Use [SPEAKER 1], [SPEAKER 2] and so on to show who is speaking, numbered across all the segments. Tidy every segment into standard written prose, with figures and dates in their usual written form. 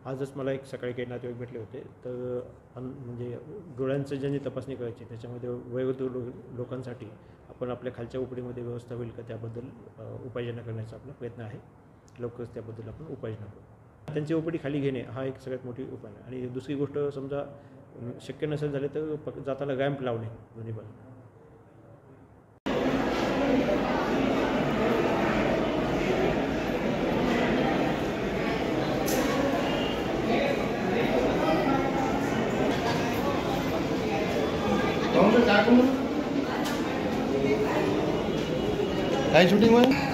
[SPEAKER 1] आजच मला एक सकाळी काही नातेवाईक भेटले होते. तर म्हणजे डोळ्यांचं ज्यांनी तपासणी करायची त्याच्यामध्ये वयोवृद्ध लोकांसाठी आपण आपल्या खालच्या उपडीमध्ये व्यवस्था होईल का त्याबद्दल उपाययोजना करण्याचा आपला प्रयत्न आहे. लवकरच त्याबद्दल आपण उपाययोजना करू. त्यांची ओपीडी खाली घेणे हा एक सगळ्यात मोठी उपाय आहे. आणि दुसरी गोष्ट समजा शक्य नसेल झाले तर जाताना रॅम्प लावणे दोन्ही बाजूला.
[SPEAKER 2] काय शूटिंग मध्ये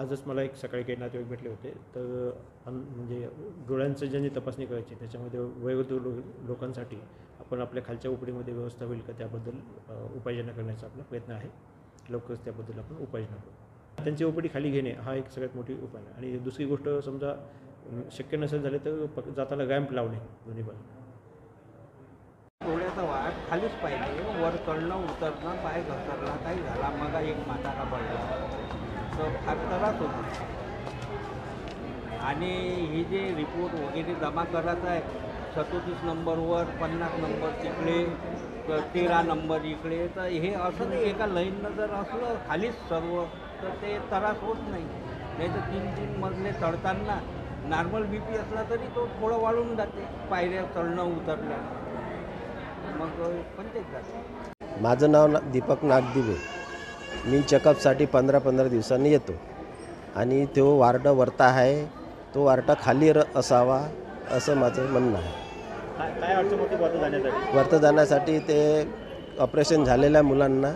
[SPEAKER 1] आजच मला एक सकाळी काही नातेवाईक भेटले होते. तर म्हणजे डोळ्यांचं ज्यांनी तपासणी करायची त्याच्यामध्ये वयोवृद्ध लोकांसाठी आपण आपल्या खालच्या उपडीमध्ये व्यवस्था होईल का त्याबद्दल उपाययोजना करण्याचा आपला प्रयत्न आहे. लवकरच त्याबद्दल आपण उपाययोजना करू. त्यांची ओपीडी खाली घेणे हा एक सगळ्यात मोठी उपाय आहे. आणि दुसरी गोष्ट समजा शक्य नसेल झाले तर जाताना रॅम्प लावणे दोन्ही बाजूला.
[SPEAKER 3] डोळ्याचा वाट खालीच पाहिजे. वर चढणं उतरणं, पाय घसरला काही झाला, मग एक म्हातारा पडला तर फार त्रास होतो. आणि हे जे रिपोर्ट वगैरे जमा करत आहे 37 नंबरवर, 50 नंबर तिकडे, 13 नंबर इकडे, तर हे असं नाही एका लाईननं जर असलं खालीच सर्व तर ते त्रास होत नाही. नाही तर 3-3 मजले चढताना नॉर्मल BP असला तरी तो थोडं वाढून जाते पायऱ्या चढणं उतरल्या, मग पंचायत जाते.
[SPEAKER 4] माझं नाव दीपक नागदिवे. मी चेकअपसाठी 15-15 दिवसांनी येतो आणि तो वार्ड वरता आहे, तो वार्ड खाली असावा असं माझं म्हणणं आहे.
[SPEAKER 1] काय अडचण होती
[SPEAKER 4] वरतं जाण्यासाठी ते ऑपरेशन झालेल्या मुलांना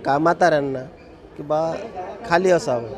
[SPEAKER 4] का म्हाताऱ्यांना की बा खाली असावं.